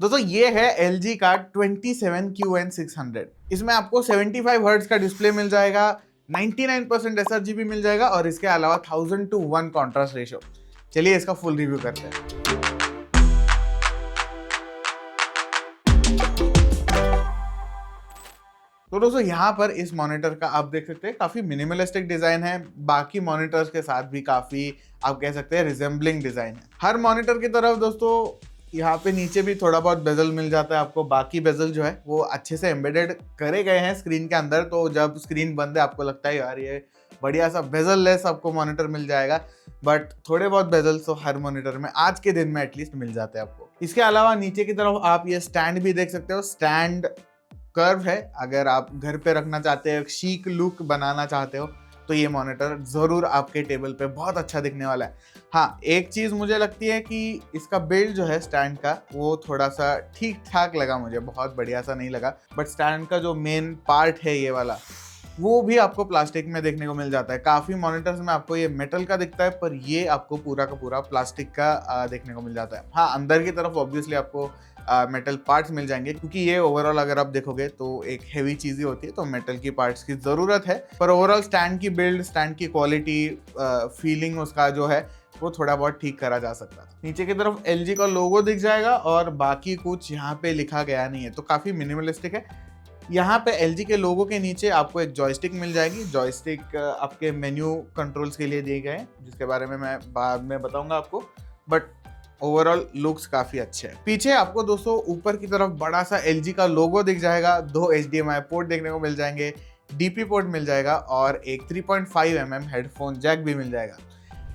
दोस्तों ये है LG का 27QN600। इसमें आपको 75 हर्ट्ज का डिस्प्ले मिल जाएगा, 99% sRGB मिल जाएगा और इसके अलावा 1000:1 कॉन्ट्रास्ट रेशियो। चलिए इसका फुल रिव्यू करते हैं। तो दोस्तों यहाँ पर इस मॉनिटर का आप देख सकते हैं काफी मिनिमलिस्टिक डिजाइन है, बाकी मॉनिटर्स के साथ भी काफी आप कह सकते हैं रिजेंबलिंग डिजाइन है। हर मॉनिटर की तरफ दोस्तों यहाँ पे नीचे भी थोड़ा बहुत बेजल मिल जाता है आपको, बाकी बेजल जो है वो अच्छे से एम्बेडेड करे गए हैं स्क्रीन के अंदर, तो जब स्क्रीन बंद है आपको लगता है यार ये बढ़िया सा बेजल लेस आपको मॉनिटर मिल जाएगा, बट थोड़े बहुत बेजल तो हर मॉनिटर में आज के दिन में एटलीस्ट मिल जाते हैं आपको। इसके अलावा नीचे की तरफ आप ये स्टैंड भी देख सकते हो, स्टैंड कर्व है, अगर आप घर पे रखना चाहते हो, शीक लुक बनाना चाहते हो तो ये मॉनिटर जरूर आपके टेबल पे बहुत अच्छा दिखने वाला है। हाँ, एक चीज मुझे लगती है कि इसका बिल्ड जो है स्टैंड का वो थोड़ा सा ठीक ठाक लगा मुझे, बहुत बढ़िया सा नहीं लगा, बट स्टैंड का जो मेन पार्ट है ये वाला वो भी आपको प्लास्टिक में देखने को मिल जाता है। काफी मॉनिटर्स में आपको ये मेटल का दिखता है, पर ये आपको पूरा का पूरा प्लास्टिक का देखने को मिल जाता है। हाँ, अंदर की तरफ ऑब्वियसली आपको मेटल पार्ट्स मिल जाएंगे, क्योंकि ये ओवरऑल अगर आप देखोगे तो एक हेवी चीज ही होती है, तो मेटल की पार्ट्स की जरूरत है। पर ओवरऑल स्टैंड की बिल्ड, स्टैंड की क्वालिटी, फीलिंग उसका जो है वो थोड़ा बहुत ठीक करा जा सकता है। नीचे की तरफ LG का लोगो दिख जाएगा और बाकी कुछ यहाँ पे लिखा गया नहीं है, तो काफी मिनिमलिस्टिक है। यहाँ पे LG के लोगो के नीचे आपको एक जॉयस्टिक मिल जाएगी। जॉयस्टिक आपके मेन्यू कंट्रोल्स के लिए दिए गए हैं, जिसके बारे में मैं बाद में बताऊंगा आपको, बट ओवरऑल लुक्स काफी अच्छे हैं। पीछे आपको दोस्तों ऊपर की तरफ बड़ा सा LG का लोगो दिख जाएगा, 2 HDMI पोर्ट देखने को मिल जाएंगे, DP पोर्ट मिल जाएगा और एक 3.5 mm हेडफोन जैक भी मिल जाएगा।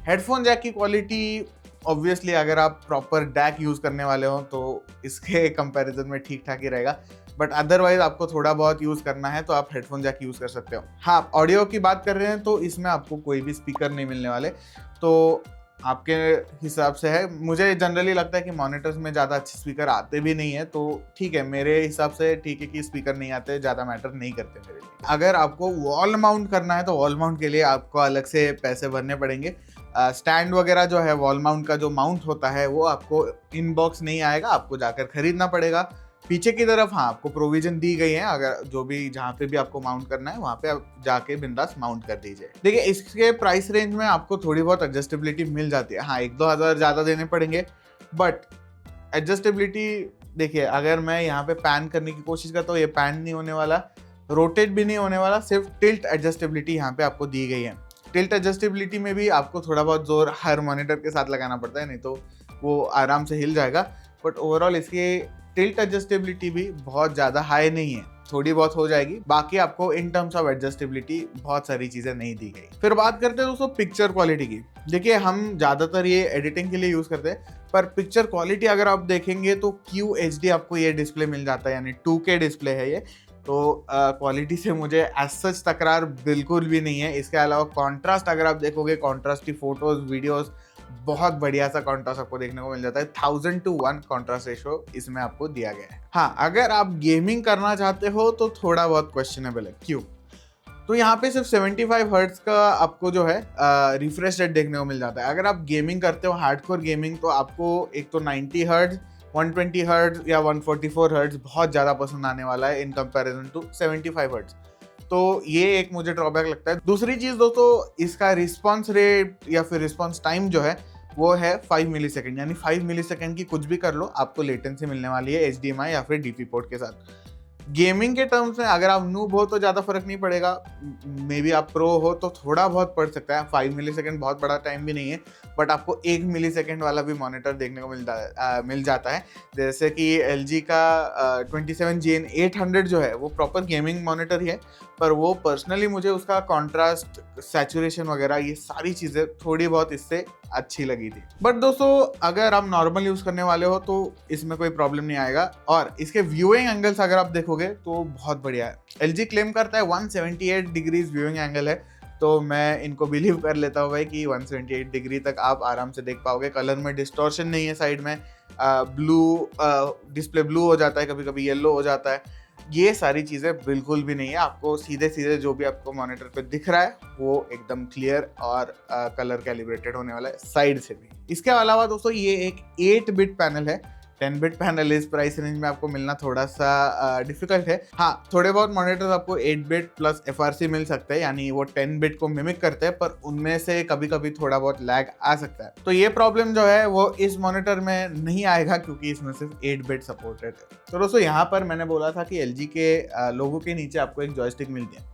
हेडफोन जैक की क्वालिटी ऑब्वियसली अगर आप प्रॉपर डैक यूज करने वाले हो तो इसके कंपैरिजन में ठीक ठाक ही रहेगा, बट अदरवाइज आपको थोड़ा बहुत यूज करना है तो आप हेडफोन जैक यूज कर सकते हो। हाँ, ऑडियो की बात कर रहे हैं तो इसमें आपको कोई भी स्पीकर नहीं मिलने वाले, तो आपके हिसाब से है। मुझे जनरली लगता है कि मॉनिटर्स में ज़्यादा अच्छे स्पीकर आते भी नहीं है, तो ठीक है, मेरे हिसाब से ठीक है कि स्पीकर नहीं आते, ज़्यादा मैटर नहीं करते मेरे लिए। अगर आपको वॉल माउंट करना है तो वॉल माउंट के लिए आपको अलग से पैसे भरने पड़ेंगे। स्टैंड वगैरह जो है वॉल माउंट का जो माउंट होता है वो आपको इनबॉक्स नहीं आएगा, आपको जाकर खरीदना पड़ेगा। पीछे की तरफ हाँ आपको प्रोविजन दी गई है, अगर जो भी जहाँ पे भी आपको माउंट करना है वहाँ पे आप जाके बिंदास माउंट कर दीजिए। देखिए इसके प्राइस रेंज में आपको थोड़ी बहुत एडजस्टेबिलिटी मिल जाती है। हाँ, 1-2 हज़ार ज़्यादा देने पड़ेंगे, बट एडजस्टेबिलिटी देखिए, अगर मैं यहाँ पे पैन करने की कोशिश करता हूँ, ये पैन नहीं होने वाला, रोटेट भी नहीं होने वाला, सिर्फ टिल्ट एडजस्टेबिलिटी यहाँ पे आपको दी गई है। टिल्ट एडजस्टेबिलिटी में भी आपको थोड़ा बहुत जोर हर मॉनिटर के साथ लगाना पड़ता है, नहीं तो वो आराम से हिल जाएगा, बट ओवरऑल इसकी टिल्ट एडजस्टेबिलिटी भी बहुत ज़्यादा हाई नहीं है, थोड़ी बहुत हो जाएगी। बाकी आपको इन टर्म्स ऑफ एडजस्टेबिलिटी बहुत सारी चीज़ें नहीं दी गई। फिर बात करते हैं दोस्तों पिक्चर क्वालिटी की। देखिए हम ज़्यादातर ये एडिटिंग के लिए यूज़ करते हैं, पर पिक्चर क्वालिटी अगर आप देखेंगे तो QHD आपको ये डिस्प्ले मिल जाता है, यानी 2K डिस्प्ले है ये, तो क्वालिटी से मुझे एज सच तकरार बिल्कुल भी नहीं है। इसके अलावा कॉन्ट्रास्ट अगर आप देखोगे, कॉन्ट्रास्ट की फोटोज वीडियोस, बहुत बढ़िया सा कॉन्ट्रास्ट आपको देखने को मिल जाता है। 1000:1 कॉन्ट्रास्ट रेशो इसमें आपको दिया गया है। हाँ, अगर आप गेमिंग करना चाहते हो तो थोड़ा बहुत क्वेश्चनेबल है। क्यों? तो यहाँ पे सिर्फ 75 हर्ट्ज का आपको जो है रिफ्रेश रेट देखने को मिल जाता है। अगर आप गेमिंग करते हो हार्डकोर गेमिंग, तो आपको एक तो 90 हर्ट्ज, 120 हर्ट्ज या 144 हर्ट्ज बहुत ज़्यादा पसंद आने वाला है इन कंपैरिजन टू 75 हर्ट्ज। तो ये एक मुझे ड्रॉबैक लगता है। दूसरी चीज़ दोस्तों, इसका रिस्पॉन्स रेट या फिर रिस्पॉन्स टाइम जो है वो है 5 मिली सेकेंड, यानी 5 मिली सेकेंड की कुछ भी कर लो आपको लेटेंसी मिलने वाली है HDMI या फिर DP पोर्ट के साथ। गेमिंग के टर्म्स में अगर आप नूब हो तो ज़्यादा फर्क नहीं पड़ेगा, मे बी आप प्रो हो तो थोड़ा बहुत पड़ सकता है। 5 मिली सेकेंड बहुत बड़ा टाइम भी नहीं है, बट आपको 1 मिली सेकेंड वाला भी मॉनिटर देखने को मिल जाता है। जैसे कि LG का 27GN800 जो है वो प्रॉपर गेमिंग मॉनिटर ही है, पर वो पर्सनली मुझे उसका कॉन्ट्रास्ट, सैचुरेशन वगैरह ये सारी चीज़ें थोड़ी बहुत इससे अच्छी लगी थी। बट दोस्तों अगर आप नॉर्मल यूज़ करने वाले हो तो इसमें कोई प्रॉब्लम नहीं आएगा, और इसके व्यूइंग एंगल्स अगर आप देखोगे तो बहुत बढ़िया है। LG क्लेम करता है 178 डिग्रीज व्यूइंग एंगल है, तो मैं इनको बिलीव कर लेता हूँ भाई कि 178 डिग्री तक आप आराम से देख पाओगे। कलर में डिस्टॉर्शन नहीं है, साइड में ब्लू डिस्प्ले ब्लू हो जाता है, कभी कभी येलो हो जाता है, ये सारी चीज़ें बिल्कुल भी नहीं है। आपको सीधे सीधे जो भी आपको मॉनिटर पे दिख रहा है वो एकदम क्लियर और कलर कैलिब्रेटेड होने वाला है साइड से भी। इसके अलावा दोस्तों ये एक 8 बिट पैनल है, 10 बिट पैनल इस प्राइस रेंज में आपको मिलना थोड़ा सा डिफिकल्ट है। हाँ, थोड़े बहुत मॉनिटर्स आपको 8 बिट प्लस FRC मिल सकते हैं, यानी वो 10 बिट को मिमिक करते हैं, पर उनमें से कभी कभी थोड़ा बहुत लैग आ सकता है। तो ये प्रॉब्लम जो है वो इस मॉनिटर में नहीं आएगा, क्योंकि इसमें सिर्फ 8 बिट सपोर्टेड है। तो दोस्तों यहाँ पर मैंने बोला था कि LG के लोगो के नीचे आपको एक जॉयस्टिक मिलती है,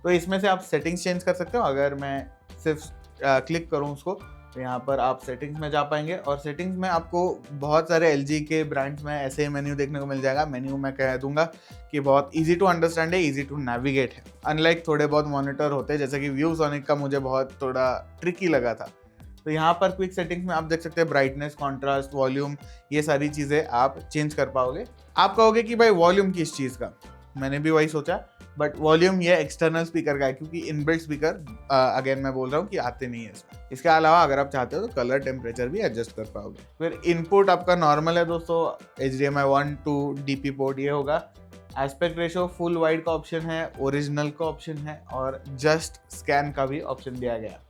तो इसमें से आप सेटिंग्स चेंज कर सकते हो। अगर मैं सिर्फ क्लिक करूँ उसको, तो यहाँ पर आप सेटिंग्स में जा पाएंगे, और सेटिंग्स में आपको बहुत सारे LG के ब्रांड्स में ऐसे मेन्यू देखने को मिल जाएगा। मेन्यू मैं कह दूंगा कि बहुत इजी टू अंडरस्टैंड है, इजी टू नेविगेट है। अनलाइक थोड़े बहुत मॉनिटर होते हैं, जैसे कि ViewSonic का मुझे बहुत थोड़ा ट्रिकी लगा था। तो यहाँ पर क्विक सेटिंग्स में आप देख सकते हैं ब्राइटनेस, कॉन्ट्रास्ट, वॉल्यूम, ये सारी चीज़ें आप चेंज कर पाओगे। आप कहोगे कि भाई वॉल्यूम किस चीज़ का, मैंने भी वही सोचा, बट वॉल्यूम ये एक्सटर्नल स्पीकर का है, क्योंकि इनबिल्ट स्पीकर अगेन मैं बोल रहा हूँ कि आते नहीं है इसमें। इसके अलावा अगर आप चाहते हो तो कलर टेम्परेचर भी एडजस्ट कर पाओगे। फिर इनपुट आपका नॉर्मल है दोस्तों, HDMI 1 to DP पोर्ट ये होगा। एस्पेक्ट रेशो फुल वाइड का ऑप्शन है, ओरिजिनल का ऑप्शन है, और जस्ट स्कैन का भी ऑप्शन दिया गया।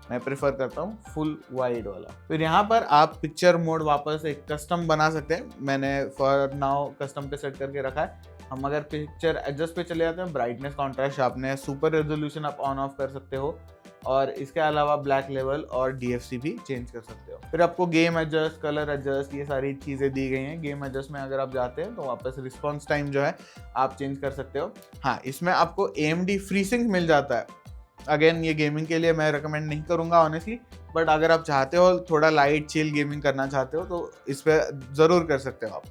मैं प्रेफर करता हूँ फुल वाइड वाला। फिर यहाँ पर आप पिक्चर मोड वापस एक कस्टम बना सकते हैं। मैंने फॉर नाउ कस्टम पे सेट करके रखा है। हम अगर पिक्चर एडजस्ट पे चले जाते हैं, brightness, contrast, sharpness, super resolution आप ऑन ऑफ कर सकते हो, और इसके अलावा ब्लैक लेवल और DFC भी चेंज कर सकते हो। फिर आपको गेम एडजस्ट, कलर एडजस्ट, ये सारी चीज़ें दी गई हैं। गेम एडजस्ट में अगर आप जाते हैं तो वापस रिस्पॉन्स टाइम जो है आप चेंज कर सकते हो। हाँ, इसमें आपको AMD FreeSync मिल जाता है। अगेन ये गेमिंग के लिए मैं रिकमेंड नहीं करूँगा ऑनेस्टली, बट अगर आप चाहते हो थोड़ा लाइट चिल गेमिंग करना चाहते हो तो इस पर ज़रूर कर सकते हो आप।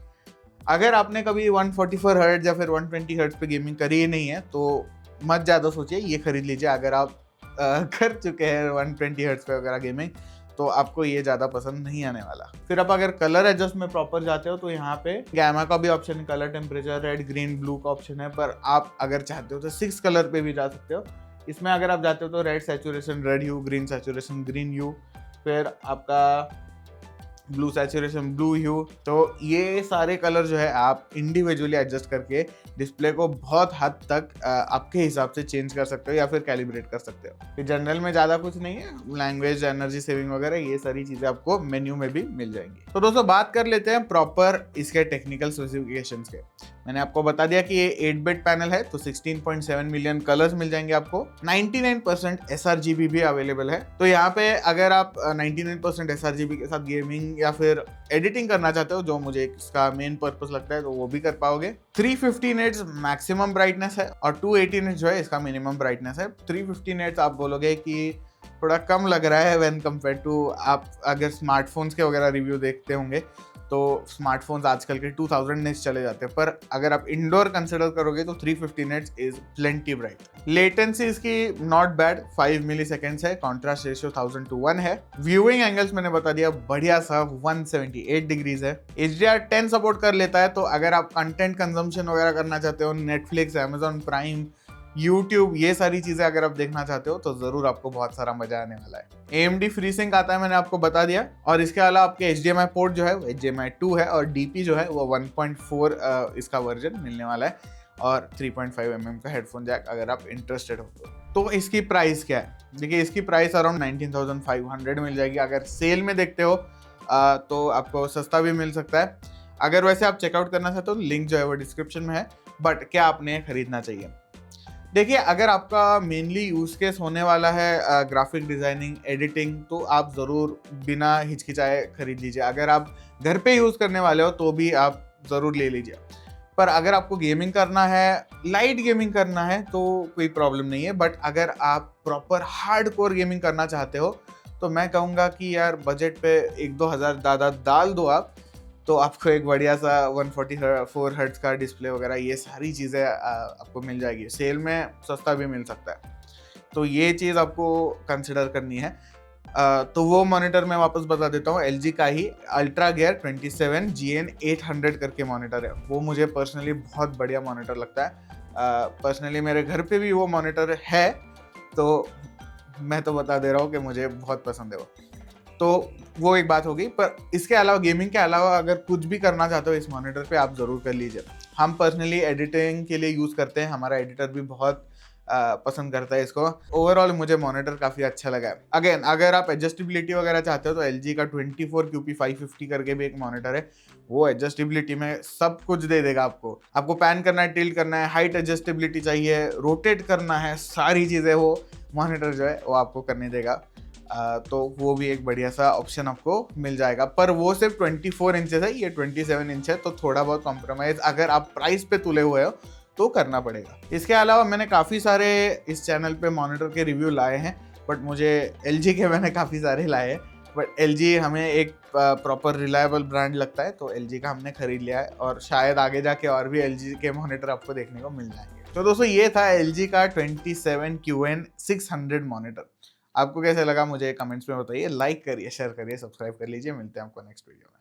अगर आपने कभी 144 हर्ट्ज या फिर 120 हर्ट्ज पे गेमिंग करी ही नहीं है तो मत ज़्यादा सोचिए, ये खरीद लीजिए। अगर आप कर चुके हैं 120 हर्ट्ज पे वगैरह गेमिंग, तो आपको ये ज़्यादा पसंद नहीं आने वाला। फिर आप अगर कलर एडजस्ट में प्रॉपर जाते हो तो यहाँ पे गैमा का भी ऑप्शन है, colour temperature, red, green, blue का ऑप्शन है, पर आप अगर चाहते हो तो 6 कलर पे भी जा सकते हो। इसमें अगर आप जाते हो तो रेड सैचुरेशन रेड ह्यू, ग्रीन सैचुरेशन ग्रीन ह्यू, फिर आपका ब्लू सैचुरेशन ब्लू ह्यू। तो ये सारे कलर जो है आप इंडिविजुअली एडजस्ट करके डिस्प्ले को बहुत हद तक आपके हिसाब से चेंज कर सकते हो या फिर कैलिब्रेट कर सकते हो। फिर जनरल में ज़्यादा कुछ नहीं है, लैंग्वेज, एनर्जी सेविंग वगैरह ये सारी चीज़ें आपको मेन्यू में भी मिल जाएंगी। तो दोस्तों बात कर लेते हैं प्रॉपर इसके टेक्निकल स्पेसिफिकेशंस के। मैंने आपको बता दिया कि ये 8 बिट पैनल है, तो 16.7 मिलियन कलर्स मिल जाएंगे आपको। 99% sRGB भी अवेलेबल है। तो यहाँ पे अगर आप 99% sRGB के साथ गेमिंग या फिर एडिटिंग करना चाहते हो, जो मुझे इसका मेन पर्पस लगता है, तो वो भी कर पाओगे। 350 निट्स मैक्सिमम ब्राइटनेस है और 280 निट्स जो है इसका मिनिमम ब्राइटनेस है। 350 निट्स आप बोलोगे कि थोड़ा कम लग रहा है व्हेन कंपेयर टू, आप अगर स्मार्टफोन्स के वगैरह रिव्यू देखते होंगे तो स्मार्टफोन्स आजकल के 2000 निट्स चले जाते हैं, पर अगर आप इंडोर कंसिडर करोगे तो 350 nits is plenty bright. Latency इसकी नॉट बैड, 5 मिली सेकेंड्स है। कॉन्ट्रास्ट रेशियो 1000:1 है। व्यूइंग एंगल्स मैंने बता दिया बढ़िया सा 178 डिग्रीज है। HDR10 सपोर्ट कर लेता है, तो अगर आप कंटेंट कंजम्पशन वगैरह करना चाहते हो, नेटफ्लिक्स, अमेजॉन प्राइम, YouTube, ये सारी चीजें अगर आप देखना चाहते हो तो जरूर आपको बहुत सारा मजा आने वाला है। AMD FreeSync आता है, मैंने आपको बता दिया, और इसके अलावा आपके HDMI पोर्ट जो है वो HDMI 2 है, और DP जो है वो 1.4 इसका वर्जन मिलने वाला है, और 3.5 mm का हेडफोन जैक अगर आप इंटरेस्टेड हो तो। इसकी प्राइस क्या है? देखिए, इसकी प्राइस अराउंड 19,500 मिल जाएगी। अगर सेल में देखते हो तो आपको सस्ता भी मिल सकता है। अगर वैसे आप चेकआउट करना चाहते हो, लिंक जो है वो डिस्क्रिप्शन में है। बट क्या आपने खरीदना चाहिए? देखिए, अगर आपका मेनली यूज केस होने वाला है ग्राफिक डिजाइनिंग, एडिटिंग, तो आप ज़रूर बिना हिचकिचाए खरीद लीजिए। अगर आप घर पे यूज़ करने वाले हो तो भी आप ज़रूर ले लीजिए। पर अगर आपको गेमिंग करना है, लाइट गेमिंग करना है, तो कोई प्रॉब्लम नहीं है। बट अगर आप प्रॉपर हार्डकोर गेमिंग करना चाहते हो तो मैं कहूँगा कि यार बजट पे 1-2 हज़ार ज़्यादा डाल दो आप, तो आपको एक बढ़िया सा 144 हर्ट्ज का डिस्प्ले वगैरह ये सारी चीज़ें आपको मिल जाएगी। सेल में सस्ता भी मिल सकता है, तो ये चीज़ आपको कंसिडर करनी है। तो वो मॉनिटर मैं वापस बता देता हूँ, LG का ही अल्ट्रा गेयर 27 GN800 करके मॉनिटर है। वो मुझे पर्सनली बहुत बढ़िया मॉनिटर लगता है। पर्सनली मेरे घर पे भी वो मॉनिटर है, तो मैं तो बता दे रहा हूँ कि मुझे बहुत पसंद है वो। तो वो एक बात होगी। पर इसके अलावा, गेमिंग के अलावा अगर कुछ भी करना चाहते हो इस मॉनिटर पे, आप ज़रूर कर लीजिए। हम पर्सनली एडिटिंग के लिए यूज़ करते हैं, हमारा एडिटर भी बहुत पसंद करता है इसको। ओवरऑल मुझे मॉनिटर काफ़ी अच्छा लगा है। अगेन अगर आप एडजस्टेबिलिटी वगैरह चाहते हो तो LG का 24QP550 करके भी एक मॉनिटर है, वो एडजस्टेबिलिटी में सब कुछ दे देगा आपको। आपको पैन करना है, टिल्ट करना है, हाइट एडजस्टेबिलिटी चाहिए, रोटेट करना है, सारी चीज़ें वो मॉनिटर जो है वो आपको करने देगा। तो वो भी एक बढ़िया सा ऑप्शन आपको मिल जाएगा। पर वो सिर्फ 24 इंचेस है, ये 27 इंच है, तो थोड़ा बहुत कॉम्प्रोमाइज़ अगर आप प्राइस पे तुले हुए हो तो करना पड़ेगा। इसके अलावा मैंने काफ़ी सारे इस चैनल पे मॉनिटर के रिव्यू लाए हैं, बट मुझे LG के मैंने काफ़ी सारे लाए हैं, बट LG हमें एक प्रॉपर रिलायबल ब्रांड लगता है, तो LG का हमने खरीद लिया है और शायद आगे जाके और भी LG के मॉनिटर आपको देखने को मिल जाएंगे। तो दोस्तों ये था LG का 27QN600 मॉनिटर। आपको कैसे लगा मुझे कमेंट्स में बताइए, लाइक करिए, शेयर करिए, सब्सक्राइब कर लीजिए। मिलते हैं आपको नेक्स्ट वीडियो में।